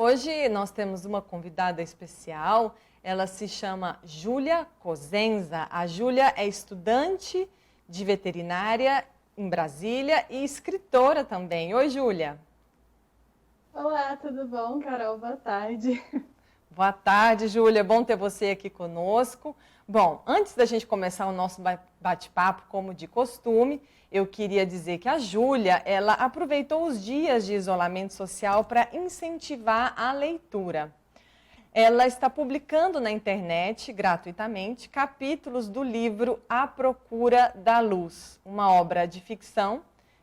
Hoje nós temos uma convidada especial, ela se chama Júlia Cosenza. A Júlia é estudante de veterinária em Brasília e escritora também. Oi, Júlia. Olá, tudo bom, Carol? Boa tarde. Boa tarde, Júlia. Bom ter você aqui conosco. Bom, antes da gente começar o nosso bate-papo, como de costume, eu queria dizer que a Júlia, ela aproveitou os dias de isolamento social para incentivar a leitura. Ela está publicando na internet, gratuitamente, capítulos do livro A Procura da Luz, uma obra de ficção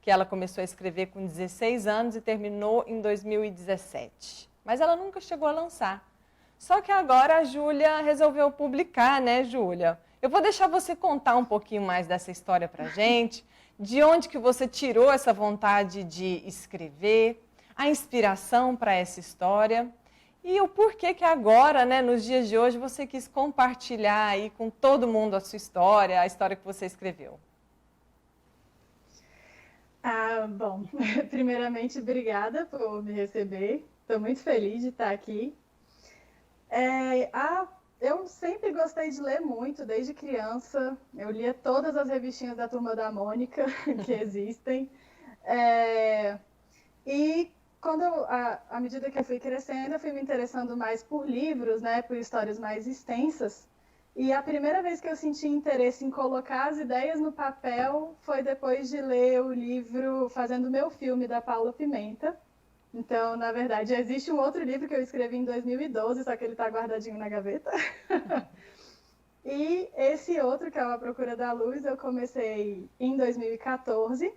que ela começou a escrever com 16 anos e terminou em 2017. Mas ela nunca chegou a lançar. Só que agora a Júlia resolveu publicar, né, Júlia? Eu vou deixar você contar um pouquinho mais dessa história pra gente, de onde que você tirou essa vontade de escrever, a inspiração para essa história e o porquê que agora, né, nos dias de hoje, você quis compartilhar aí com todo mundo a sua história, a história que você escreveu. Bom, primeiramente, obrigada por me receber. Estou muito feliz de estar aqui. Eu sempre gostei de ler muito, desde criança. Eu lia todas as revistinhas da Turma da Mônica que existem. E à medida que eu fui crescendo, eu fui me interessando mais por livros, né, por histórias mais extensas. E a primeira vez que eu senti interesse em colocar as ideias no papel foi depois de ler o livro Fazendo Meu Filme, da Paula Pimenta. Então, na verdade, existe um outro livro que eu escrevi em 2012, só que ele está guardadinho na gaveta. E esse outro, que é o A Procura da Luz, eu comecei em 2014.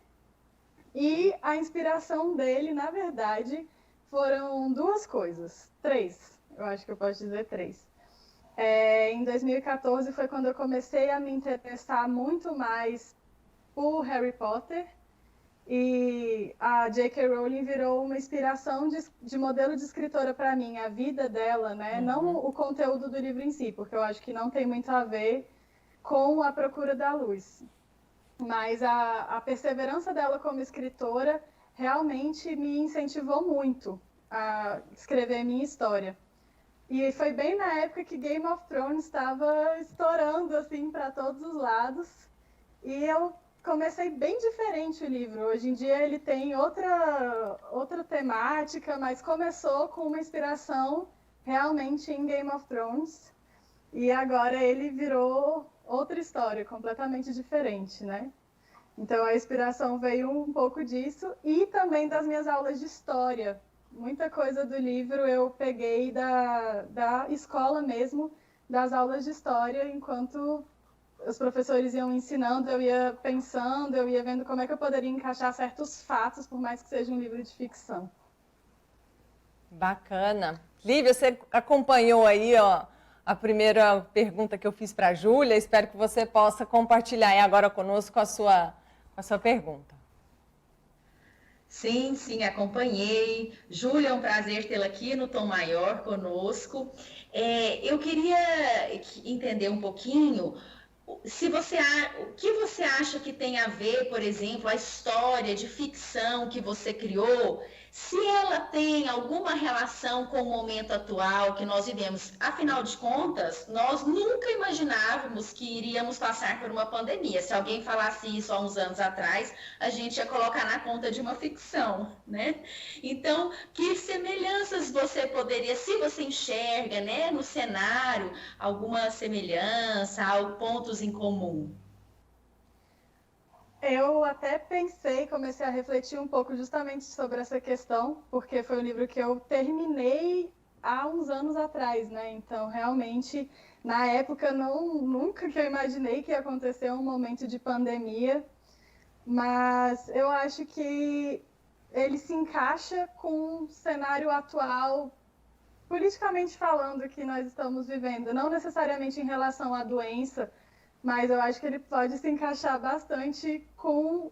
E a inspiração dele, na verdade, foram duas coisas. Três, eu acho que eu posso dizer três. Em 2014 foi quando eu comecei a me interessar muito mais por Harry Potter. E a J.K. Rowling virou uma inspiração de modelo de escritora para mim, a vida dela, né? Não o conteúdo do livro em si, porque eu acho que não tem muito a ver com A Procura da Luz. Mas a perseverança dela como escritora realmente me incentivou muito a escrever minha história. E foi bem na época que Game of Thrones estava estourando assim para todos os lados. E eu comecei bem diferente o livro. Hoje em dia ele tem outra temática, mas começou com uma inspiração realmente em Game of Thrones. E agora ele virou outra história, completamente diferente, né? Então a inspiração veio um pouco disso e também das minhas aulas de história. Muita coisa do livro eu peguei da escola mesmo, das aulas de história, enquanto os professores iam ensinando, eu ia pensando, eu ia vendo como é que eu poderia encaixar certos fatos, por mais que seja um livro de ficção. Bacana. Lívia, você acompanhou aí, ó, a primeira pergunta que eu fiz para a Júlia. Espero que você possa compartilhar aí agora conosco a sua pergunta. Sim, acompanhei. Júlia, é um prazer tê-la aqui no Tom Maior conosco. Eu queria entender um pouquinho o que você acha que tem a ver, por exemplo, a história de ficção que você criou, se ela tem alguma relação com o momento atual que nós vivemos. Afinal de contas, nós nunca imaginávamos que iríamos passar por uma pandemia. Se alguém falasse isso há uns anos atrás, a gente ia colocar na conta de uma ficção, né? Então, que semelhanças você poderia, se você enxerga, né, no cenário, alguma semelhança, pontos em comum? Eu até pensei, comecei a refletir um pouco justamente sobre essa questão, porque foi um livro que eu terminei há uns anos atrás, né? Então, realmente, na época, nunca que eu imaginei que ia acontecer um momento de pandemia, mas eu acho que ele se encaixa com o cenário atual, politicamente falando, que nós estamos vivendo, não necessariamente em relação à doença, mas eu acho que ele pode se encaixar bastante com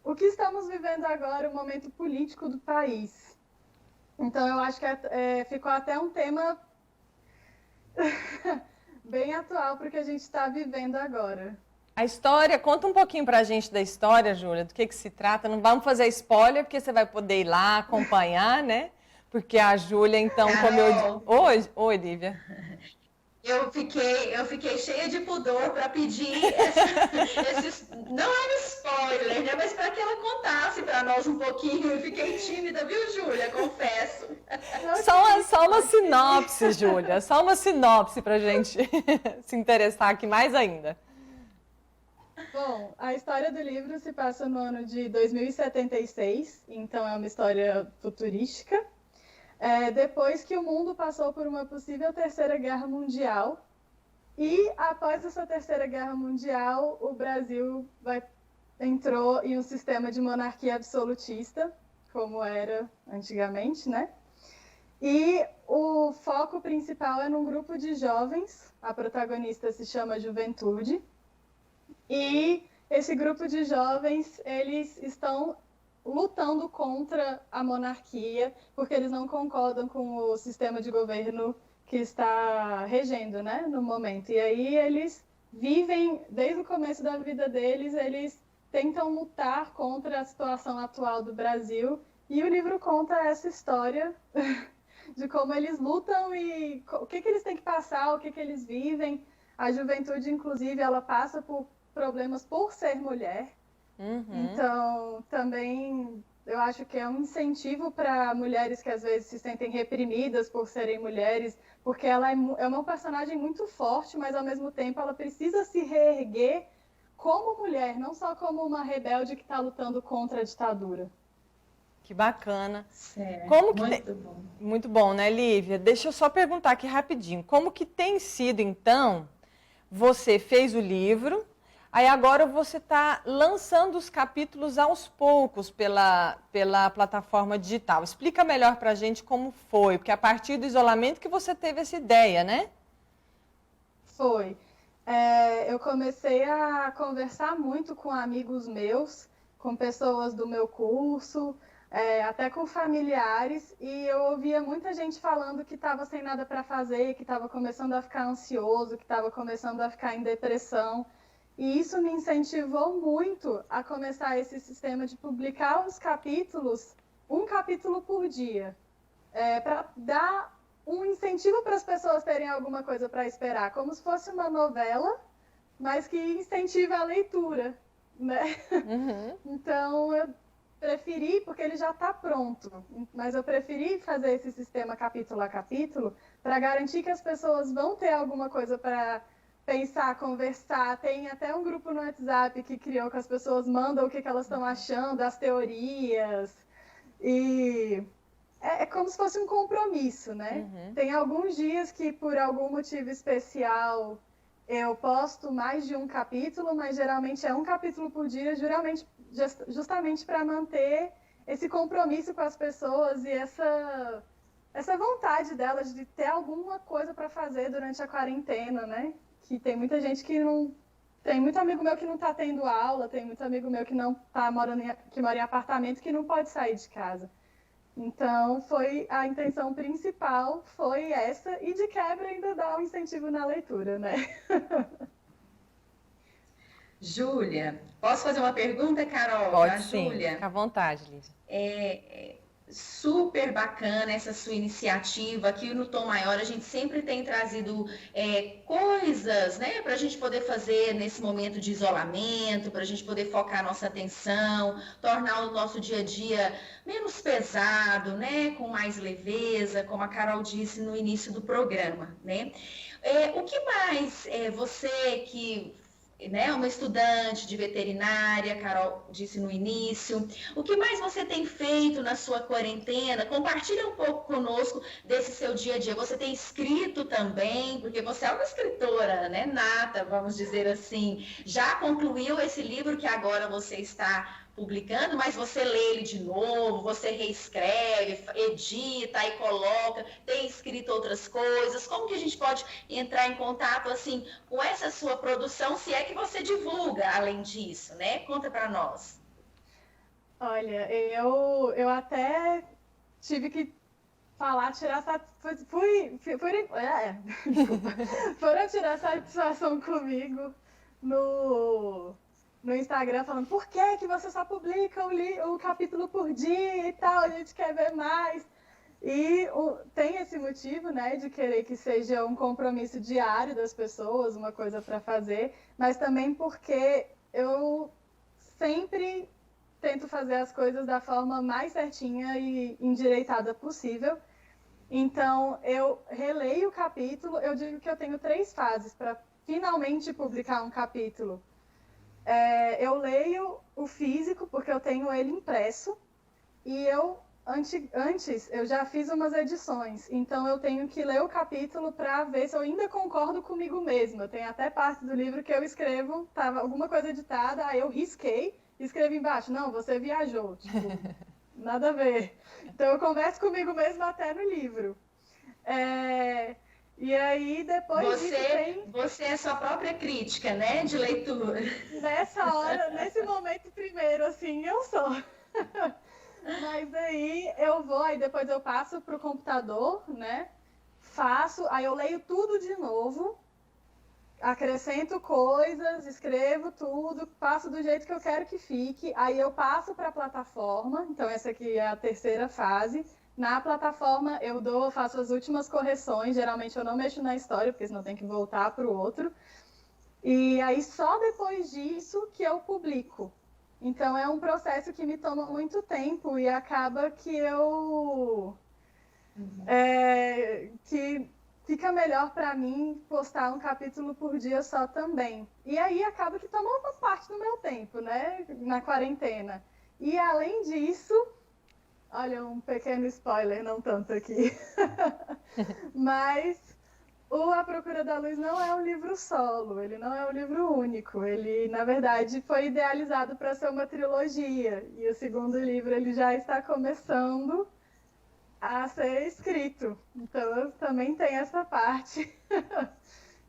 o que estamos vivendo agora, o momento político do país. Então, eu acho que ficou até um tema bem atual para o que a gente está vivendo agora. A história, conta um pouquinho pra gente da história, Júlia, do que se trata. Não vamos fazer spoiler, porque você vai poder ir lá acompanhar, né? Porque a Júlia, então, como eu... Oi, Lívia. Eu fiquei cheia de pudor para pedir esses, não é um spoiler, né? Mas para que ela contasse para nós um pouquinho. Eu fiquei tímida, viu, Júlia? Confesso. Só uma sinopse, Júlia. Só uma sinopse para a gente se interessar aqui mais ainda. Bom, a história do livro se passa no ano de 2076, então é uma história futurística. Depois que o mundo passou por uma possível terceira guerra mundial, e após essa terceira guerra mundial, o Brasil entrou em um sistema de monarquia absolutista, como era antigamente, né? E o foco principal é num grupo de jovens, a protagonista se chama Juventude, e esse grupo de jovens, eles estão lutando contra a monarquia, porque eles não concordam com o sistema de governo que está regendo, né, no momento. E aí eles vivem, desde o começo da vida deles, eles tentam lutar contra a situação atual do Brasil. E o livro conta essa história de como eles lutam e o que eles têm que passar, o que eles vivem. A juventude, inclusive, ela passa por problemas por ser mulher. Então, também eu acho que é um incentivo para mulheres que às vezes se sentem reprimidas por serem mulheres, porque ela é uma personagem muito forte, mas ao mesmo tempo ela precisa se reerguer como mulher, não só como uma rebelde que está lutando contra a ditadura. Que bacana. Certo. Muito bom. Muito bom, né, Lívia? Deixa eu só perguntar aqui rapidinho. Como que tem sido, então, você fez o livro... Aí agora você está lançando os capítulos aos poucos pela plataforma digital. Explica melhor para a gente como foi, porque é a partir do isolamento que você teve essa ideia, né? Foi. Eu comecei a conversar muito com amigos meus, com pessoas do meu curso, até com familiares, e eu ouvia muita gente falando que estava sem nada para fazer, que estava começando a ficar ansioso, que estava começando a ficar em depressão. E isso me incentivou muito a começar esse sistema de publicar os capítulos, um capítulo por dia, para dar um incentivo para as pessoas terem alguma coisa para esperar, como se fosse uma novela, mas que incentiva a leitura, né? Então, eu preferi, porque ele já está pronto, mas eu preferi fazer esse sistema capítulo a capítulo para garantir que as pessoas vão ter alguma coisa para pensar, conversar. Tem até um grupo no WhatsApp que criou, que as pessoas mandam o que elas estão achando, as teorias. E é como se fosse um compromisso, né? Tem alguns dias que, por algum motivo especial, eu posto mais de um capítulo, mas geralmente é um capítulo por dia, justamente para manter esse compromisso com as pessoas e essa vontade delas de ter alguma coisa para fazer durante a quarentena, né? Que tem muita gente que não... Tem muito amigo meu que não está tendo aula, tem muito amigo meu que não tá que mora em apartamento, que não pode sair de casa. Então, a intenção principal foi essa, e de quebra ainda dá um incentivo na leitura, né? Júlia, posso fazer uma pergunta, Carol? Pode sim, Júlia? fica à vontade, Lívia. Super bacana essa sua iniciativa. Aqui no Tom Maior a gente sempre tem trazido coisas, né, para a gente poder fazer nesse momento de isolamento, para a gente poder focar a nossa atenção, tornar o nosso dia a dia menos pesado, né, com mais leveza, como a Carol disse no início do programa, né? O que mais você que uma estudante de veterinária, Carol disse no início. O que mais você tem feito na sua quarentena? Compartilha um pouco conosco desse seu dia a dia. Você tem escrito também, porque você é uma escritora, né, nata, vamos dizer assim. Já concluiu esse livro que agora você está publicando, mas você lê ele de novo, você reescreve, edita e coloca, tem escrito outras coisas. Como que a gente pode entrar em contato assim com essa sua produção, se é que você divulga além disso, né? Conta para nós. Olha, eu até tive que tirar foram tirar satisfação comigo no Instagram, falando por que você só publica o capítulo por dia e tal, a gente quer ver mais. Tem esse motivo, né, de querer que seja um compromisso diário das pessoas, uma coisa para fazer, mas também porque eu sempre tento fazer as coisas da forma mais certinha e endireitada possível. Então, eu releio o capítulo, eu digo que eu tenho 3 fases para finalmente publicar um capítulo. Eu leio o físico, porque eu tenho ele impresso, e antes eu já fiz umas edições, então eu tenho que ler o capítulo para ver se eu ainda concordo comigo mesma. Tem até parte do livro que eu escrevo, estava alguma coisa editada, aí eu risquei e escrevi embaixo, não, você viajou, tipo, nada a ver. Então eu converso comigo mesma até no livro. E aí depois Você é sua própria crítica, né, de leitura. Nessa hora, nesse momento primeiro, assim, eu sou. Mas aí aí depois eu passo para o computador, né? Aí eu leio tudo de novo, acrescento coisas, escrevo tudo, passo do jeito que eu quero que fique. Aí eu passo para a plataforma, então essa aqui é a 3ª fase. Na plataforma eu faço as últimas correções, geralmente eu não mexo na história, porque senão tem que voltar para o outro. E aí só depois disso que eu publico. Então, é um processo que me toma muito tempo e acaba que que fica melhor para mim postar um capítulo por dia só também. E aí acaba que toma uma parte do meu tempo, né? Na quarentena. E além disso, olha, um pequeno spoiler, não tanto aqui. Mas A Procura da Luz não é um livro solo, ele não é um livro único. Ele, na verdade, foi idealizado para ser uma trilogia. E o 2º livro ele já está começando a ser escrito. Então, eu também tenho essa parte.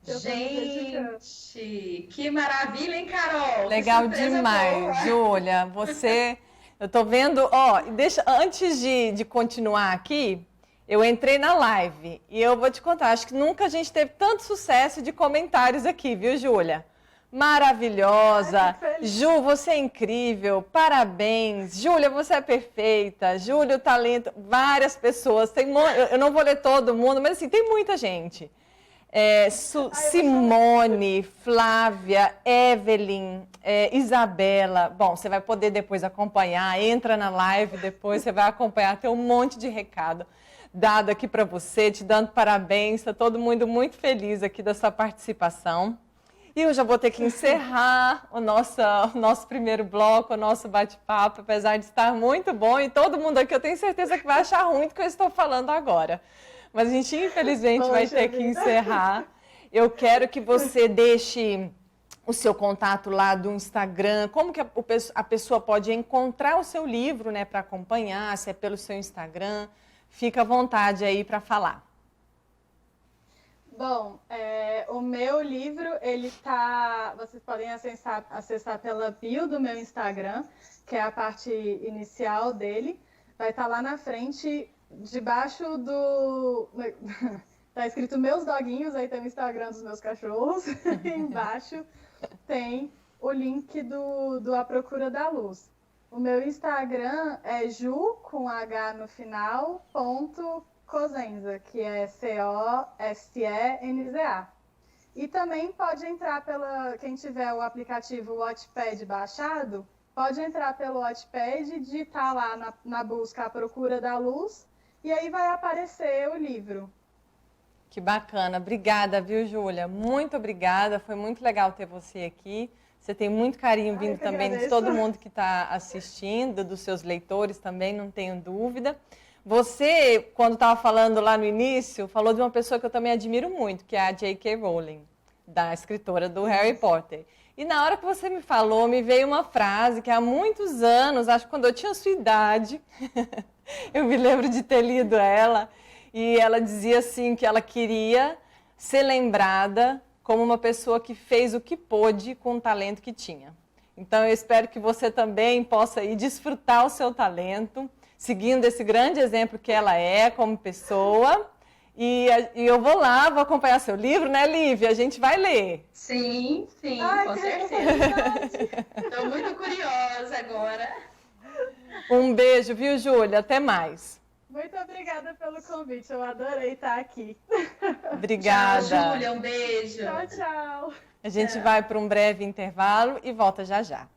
Gente, que maravilha, hein, Carol? Legal demais, Júlia. Eu tô vendo, antes de continuar aqui, eu entrei na live e eu vou te contar, acho que nunca a gente teve tanto sucesso de comentários aqui, viu, Júlia? Maravilhosa. Ju, você é incrível. Parabéns. Júlia, você é perfeita. Júlia, o talento. Várias pessoas. Eu não vou ler todo mundo, mas assim, tem muita gente. Simone, Flávia, Evelyn, Isabela. Bom, você vai poder depois acompanhar. Entra na live depois, você vai acompanhar. Tem um monte de recado dado aqui para você, te dando parabéns. Está todo mundo muito feliz aqui da sua participação. E eu já vou ter que encerrar o nosso primeiro bloco, o nosso bate-papo, apesar de estar muito bom. E todo mundo aqui, eu tenho certeza que vai achar ruim do que eu estou falando agora. Mas a gente, infelizmente, vai ter que encerrar. Eu quero que você deixe o seu contato lá do Instagram, como que a pessoa pode encontrar o seu livro, né, para acompanhar, se é pelo seu Instagram. Fica à vontade aí para falar. Bom, o meu livro, vocês podem acessar pela bio do meu Instagram, que é a parte inicial dele. Vai estar lá na frente, debaixo tá escrito meus doguinhos, aí tem o Instagram dos meus cachorros. E embaixo tem o link do A Procura da Luz. O meu Instagram é ju, com H no final, .cosenza, que é COSENZA. E também pode entrar quem tiver o aplicativo Wattpad baixado, pode entrar pelo Wattpad, digitar lá na busca A Procura da Luz, e aí vai aparecer o livro. Que bacana. Obrigada, viu, Júlia? Muito obrigada. Foi muito legal ter você aqui. Você tem muito carinho vindo também de todo mundo que está assistindo, dos seus leitores também, não tenho dúvida. Você, quando estava falando lá no início, falou de uma pessoa que eu também admiro muito, que é a J.K. Rowling, da escritora do Harry Potter. E na hora que você me falou, me veio uma frase que há muitos anos, acho que quando eu tinha sua idade, eu me lembro de ter lido ela, e ela dizia assim que ela queria ser lembrada como uma pessoa que fez o que pôde com o talento que tinha. Então, eu espero que você também possa ir desfrutar o seu talento, seguindo esse grande exemplo que ela é como pessoa. E eu vou lá, vou acompanhar seu livro, né, Lívia? A gente vai ler. Sim, com certeza. Estou muito curiosa agora. Um beijo, viu, Júlia? Até mais. Muito obrigada pelo convite, eu adorei estar aqui. Obrigada. Tchau, Júlia, um beijo. Tchau, tchau. A gente vai para um breve intervalo e volta já já.